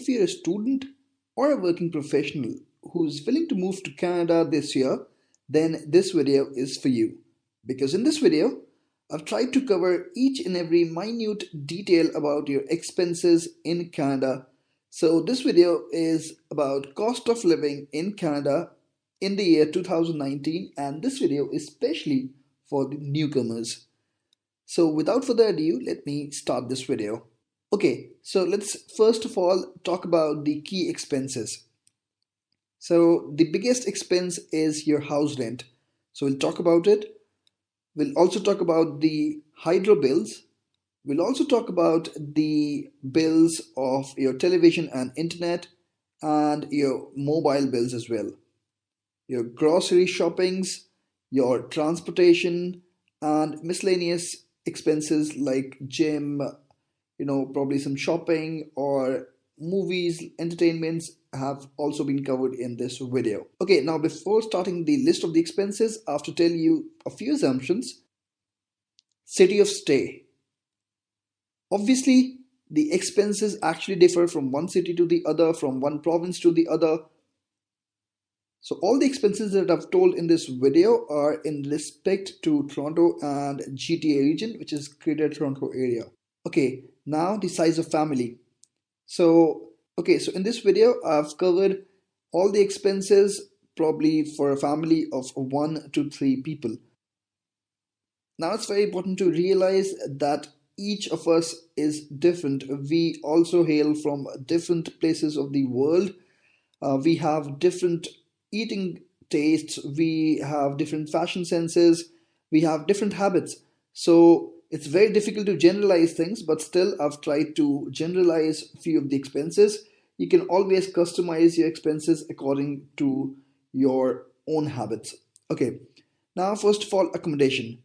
if you're a student or a working professional who's willing to move to Canada this year, then this video is for you. Because in this video, I've tried to cover each and every minute detail about your expenses in Canada. So this video is about cost of living in Canada in the year 2019, and this video is especially for the newcomers. So without further ado, let me start this video. Okay, so let's first of all talk about the key expenses. So the biggest expense is your house rent. So we'll talk about it. We'll also talk about the hydro bills. We'll also talk about the bills of your television and internet and your mobile bills as well. Your grocery shoppings, your transportation, and miscellaneous expenses like gym, probably some shopping or movies, entertainments have also been covered in this video. Okay, now before starting the list of the expenses, I have to tell you a few assumptions. City of stay. Obviously, the expenses actually differ from one city to the other, from one province to the other. So all the expenses that I've told in this video are in respect to Toronto and GTA region, which is Greater Toronto area. Okay, now the size of family. So in this video, I've covered all the expenses probably for a family of 1 to 3 people. Now it's very important to realize that each of us is different. We also hail from different places of the world. We have different eating tastes, we have different fashion senses, we have different habits. So it's very difficult to generalize things, but still I've tried to generalize a few of the expenses. You can always customize your expenses according to your own habits. Okay, now first of all, accommodation.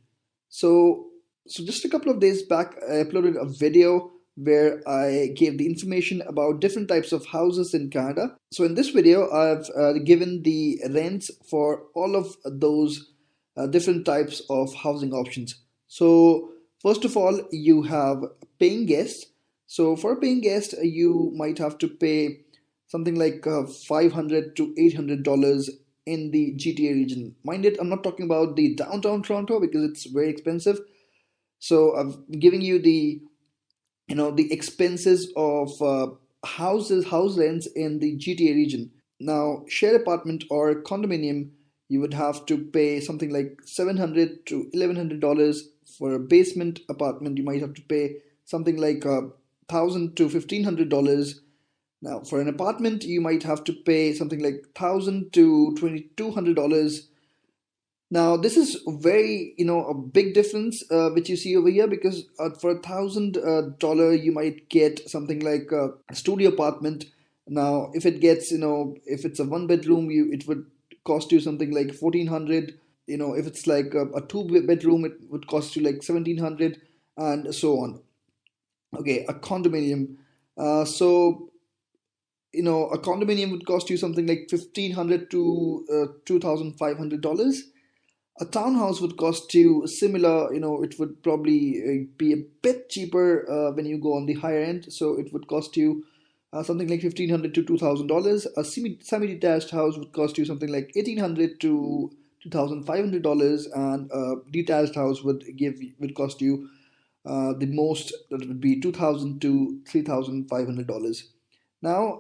So just a couple of days back, I uploaded a video where I gave the information about different types of houses in Canada. So in this video, I've given the rents for all of those different types of housing options. So first of all, you have paying guests. So for a paying guest, you might have to pay something like $500 to $800 in the GTA region. Mind it, I'm not talking about the downtown Toronto because it's very expensive. So I'm giving you the expenses of house rents in the GTA region. Now, shared apartment or condominium, you would have to pay something like $700 to $1,100. For a basement apartment, you might have to pay something like $1,000 to $1,500. Now, for an apartment, you might have to pay something like $1,000 to $2,200. Now, this is very, a big difference which you see over here, because for $1,000 you might get something like a studio apartment. Now, if it gets, if it's a one bedroom, it would cost you something like 1,400. If it's like a two bedroom, it would cost you like 1,700, and so on. Okay, a condominium. A condominium would cost you something like 1,500 to $2,500. A townhouse would cost you similar, it would probably be a bit cheaper when you go on the higher end. So it would cost you something like $1,500 to $2,000. A semi-detached house would cost you something like $1,800 to $2,500, and a detached house would cost you the most, that would be $2,000 to $3,500. Now,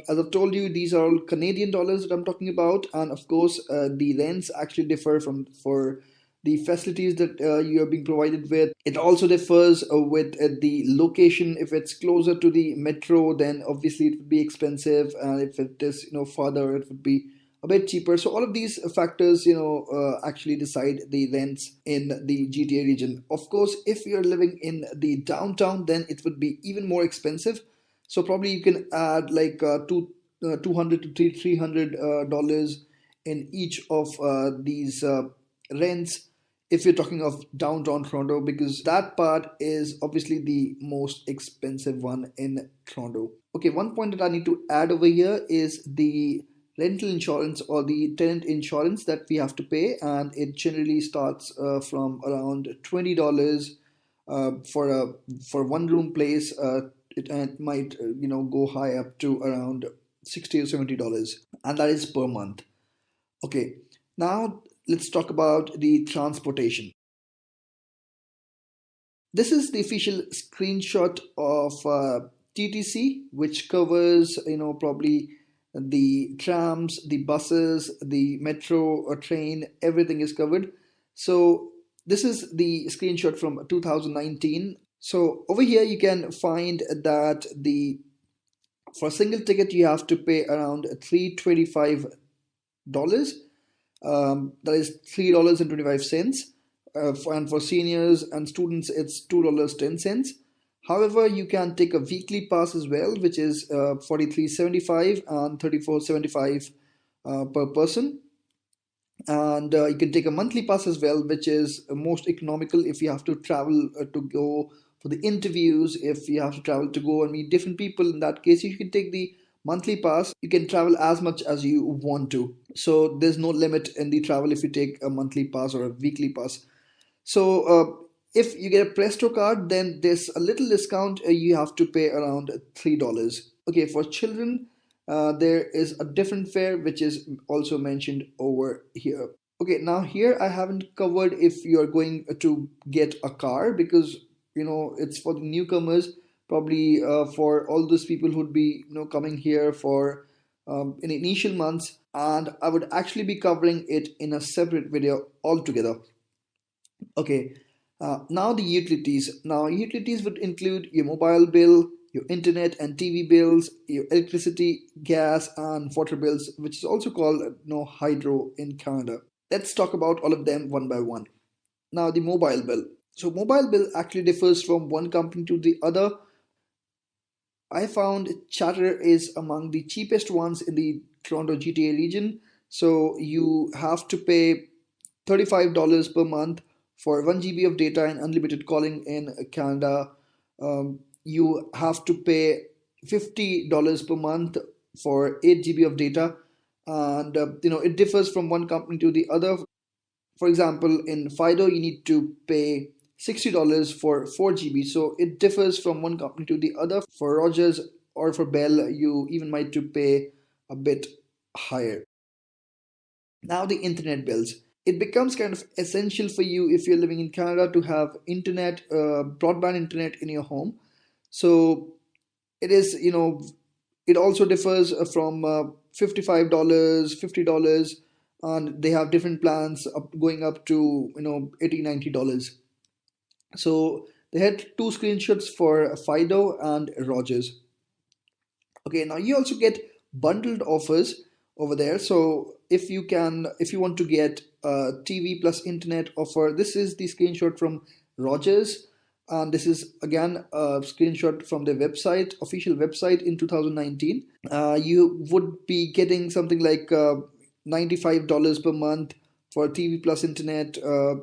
as I've told you, these are all Canadian dollars that I'm talking about, and of course, the rents actually differ for the facilities that you are being provided with. It also differs with the location. If it's closer to the metro, then obviously it would be expensive, and if it is farther, it would be a bit cheaper. So all of these factors, actually decide the rents in the GTA region. Of course, if you're living in the downtown, then it would be even more expensive. So probably you can add like 200 to $300 in each of these rents if you're talking of downtown Toronto, because that part is obviously the most expensive one in Toronto. Okay, one point that I need to add over here is the rental insurance or the tenant insurance that we have to pay, and it generally starts from around $20 for one room place, it might go high up to around $60 or $70, and that is per month. Okay, now let's talk about the transportation. This is the official screenshot of TTC, which covers, probably the trams, the buses, the metro or train, everything is covered. So this is the screenshot from 2019. So over here you can find that the for a single ticket you have to pay around $325. That is $3.25. And for seniors and students, it's $2.10. However, you can take a weekly pass as well, which is 43.75 and 34.75 per person. And you can take a monthly pass as well, which is most economical if you have to travel to go for the interviews, if you have to travel to go and meet different people. In that case, you can take the monthly pass. You can travel as much as you want to, so there's no limit in the travel if you take a monthly pass or a weekly pass. So if you get a Presto card, then there's a little discount. You have to pay around $3. Okay, for children, there is a different fare which is also mentioned over here. Okay, now here I haven't covered if you are going to get a car, because it's for the newcomers, probably for all those people who'd be coming here for in initial months, and I would actually be covering it in a separate video altogether. Okay, now the utilities. Now utilities would include your mobile bill, your internet and TV bills, your electricity, gas, and water bills, which is also called hydro in Canada. Let's talk about all of them one by one. Now the mobile bill. So mobile bill actually differs from one company to the other. I found Charter is among the cheapest ones in the Toronto GTA region. So you have to pay $35 per month for 1 GB of data and unlimited calling in Canada. You have to pay $50 per month for 8 GB of data, and it differs from one company to the other. For example, in Fido, you need to pay $60 for 4 GB. So it differs from one company to the other. For Rogers or for Bell, you even might to pay a bit higher. Now the internet bills. It becomes kind of essential for you if you're living in Canada to have internet, broadband internet in your home. So it is, it also differs from $55, $50, and they have different plans going up to $80, $90. So they had two screenshots for Fido and Rogers. Okay, now you also get bundled offers over there. So if you want to get a TV plus internet offer, this is the screenshot from Rogers, and this is again a screenshot from the website, official website in 2019. You would be getting something like $95 per month for TV plus internet.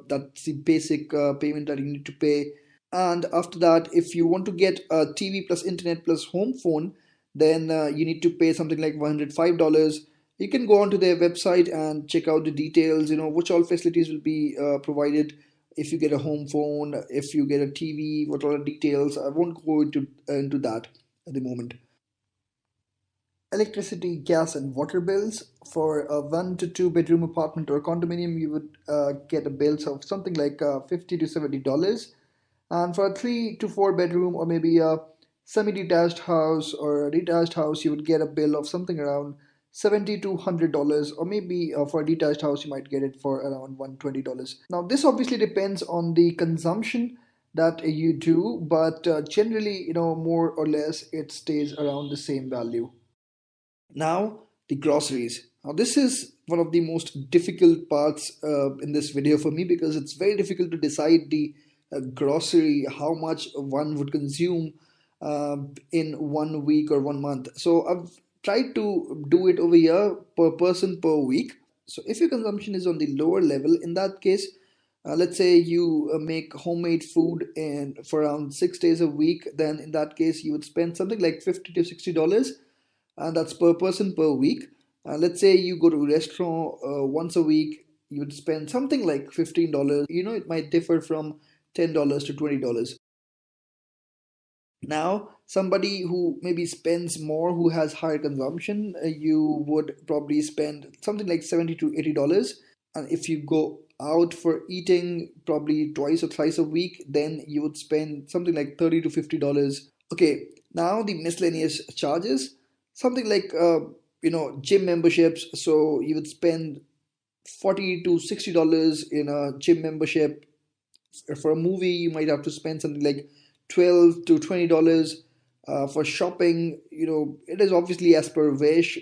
That's the basic payment that you need to pay. And after that, if you want to get a TV plus internet plus home phone, then you need to pay something like $105. You can go onto their website and check out the details, which all facilities will be provided if you get a home phone, if you get a TV, what all the details. I won't go into that at the moment. Electricity, gas, and water bills. For a 1 to 2 bedroom apartment or condominium, you would get a bills of something like $50 to $70. And for a 3 to 4 bedroom or maybe a semi-detached house or a detached house, you would get a bill of something around $70 to $100, or maybe for a detached house, you might get it for around $120. Now, this obviously depends on the consumption that you do, but generally, more or less, it stays around the same value. Now, the groceries. Now, this is one of the most difficult parts in this video for me, because it's very difficult to decide the grocery, how much one would consume in 1 week or 1 month. So, I've tried to do it over here per person per week. So, if your consumption is on the lower level, in that case, let's say you make homemade food and for around 6 days a week, then in that case you would spend something like $50 to $60, and that's per person per week. Let's say you go to a restaurant once a week, you would spend something like $15. It might differ from $10 to $20. Now, somebody who maybe spends more, who has higher consumption, you would probably spend something like $70 to $80. And if you go out for eating probably twice or thrice a week, then you would spend something like $30 to $50. Okay, now the miscellaneous charges, something like gym memberships. So you would spend $40 to $60 in a gym membership. For a movie, you might have to spend something like $12 to $20. For shopping, it is obviously as per wish.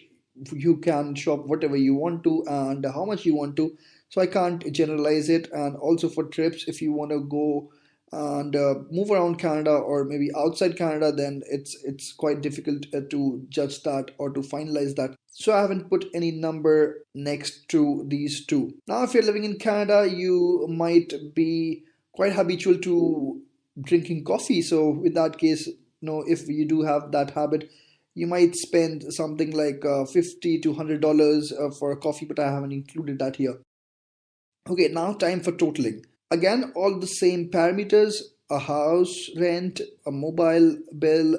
You can shop whatever you want to and how much you want to. So I can't generalize it. And also for trips, if you want to go and move around Canada or maybe outside Canada, then it's quite difficult to judge that or to finalize that. So I haven't put any number next to these two. Now, if you're living in Canada, you might be quite habitual to drinking coffee. So in that case, if you do have that habit, you might spend something like $50 to $100 for a coffee, but I haven't included that here. Okay, now time for totaling. Again, all the same parameters: a house rent, a mobile bill,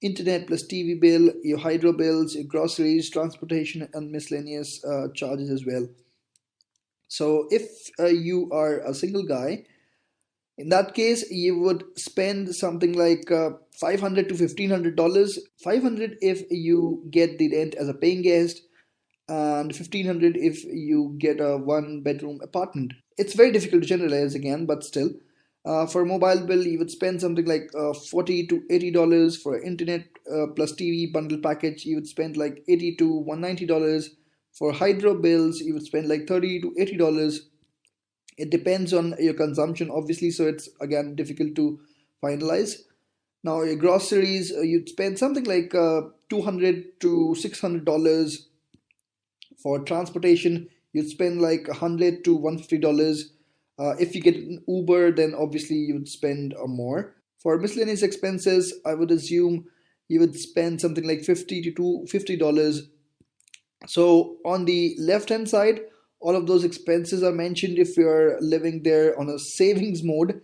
internet plus TV bill, your hydro bills, your groceries, transportation, and miscellaneous charges as well. So if you are a single guy, in that case, you would spend something like $500 to $1,500. 500 if you get the rent as a paying guest, and 1,500 if you get a one-bedroom apartment. It's very difficult to generalize again, but still. For a mobile bill, you would spend something like $40 to $80. For internet plus TV bundle package, you would spend like $80 to $190. For hydro bills, you would spend like $30 to $80. It depends on your consumption, obviously, so it's again difficult to finalize. Now, your groceries, you'd spend something like $200 to $600. For transportation, you'd spend like $100 to $150. If you get an Uber, then obviously you would spend more. For miscellaneous expenses, I would assume you would spend something like $50 to $50. So on the left hand side, all of those expenses are mentioned if you're living there on a savings mode.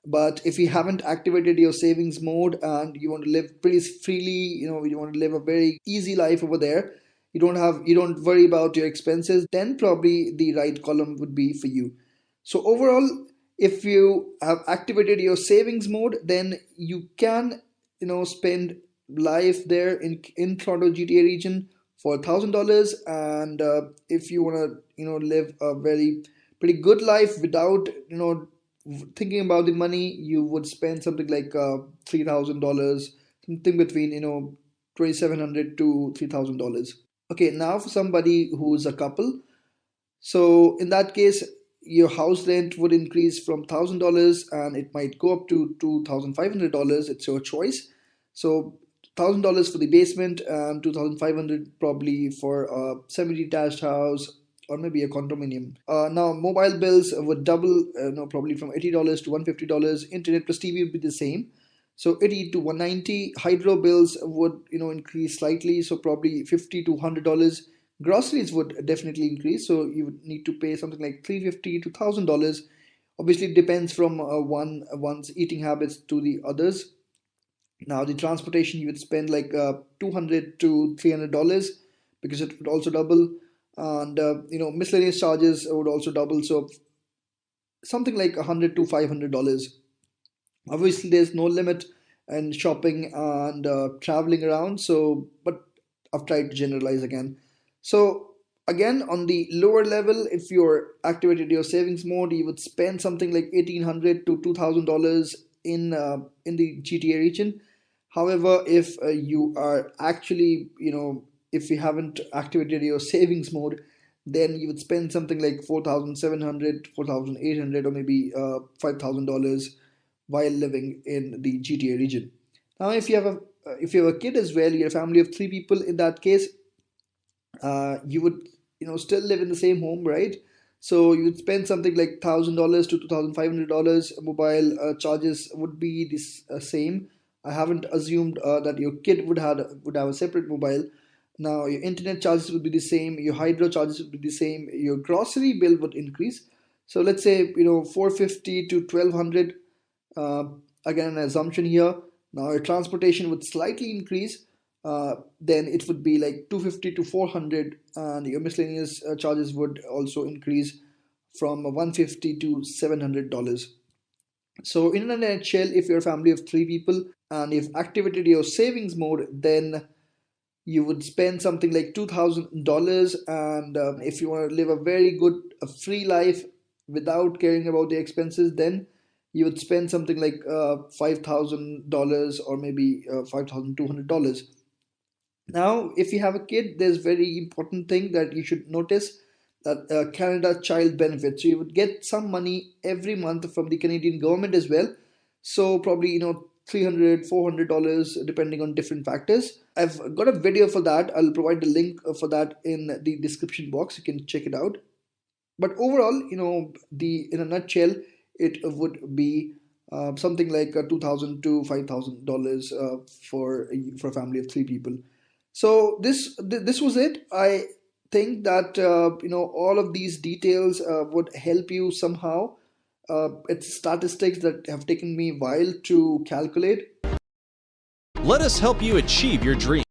But if you haven't activated your savings mode and you want to live pretty freely, you want to live a very easy life over there, you don't worry about your expenses, then probably the right column would be for you. So overall, if you have activated your savings mode, then you can spend life there in Toronto GTA region for $1,000. And if you want to live a very pretty good life without thinking about the money, you would spend something like $3,000, something between 2,700 to $3,000. Okay, now for somebody who's a couple, so in that case, your house rent would increase from $1,000 and it might go up to $2,500. It's your choice. So $1,000 for the basement and 2,500 probably for a semi-detached house or maybe a condominium. Now mobile bills would double, no, probably from $80 to $150. Internet plus TV would be the same. So 80 to 190. Hydro bills would increase slightly, so probably $50 to $100. Groceries would definitely increase, so you would need to pay something like $350 to $1,000. Obviously, it depends from one's eating habits to the others. Now, the transportation you would spend like $200 to $300 because it would also double, and miscellaneous charges would also double, so something like $100 to $500. Obviously, there's no limit in shopping and traveling around. So, but I've tried to generalize again. So, again, on the lower level, if you're activated your savings mode, you would spend something like $1,800 to $2,000 in the GTA region. However, if you are actually, if you haven't activated your savings mode, then you would spend something like 4,700, 4,800, or maybe $5,000 while living in the GTA region. Now, if you have a kid as well, you're a family of three people. In that case, you would still live in the same home, right? So you would spend something like $1,000 to $2,500. Mobile charges would be this same. I haven't assumed that your kid would have a separate mobile. Now your internet charges would be the same. Your hydro charges would be the same. Your grocery bill would increase. So let's say 450 to 1,200. again, an assumption here. Now your transportation would slightly increase, then it would be like 250 to 400, and your miscellaneous charges would also increase from 150 to $700. So in a nutshell, if you're a family of three people and you've activated your savings mode, then you would spend something like $2,000. And if you want to live a very good free life without caring about the expenses, then you would spend something like $5,000 or maybe $5,200. Now, if you have a kid, there's very important thing that you should notice, that Canada Child Benefit. So you would get some money every month from the Canadian government as well. So probably, 300, $400 depending on different factors. I've got a video for that. I'll provide the link for that in the description box. You can check it out. But overall, the in a nutshell, it would be something like $2,000 to $5,000 for a family of three people. So this was it. I think that all of these details would help you somehow. It's statistics that have taken me a while to calculate. Let us help you achieve your dream.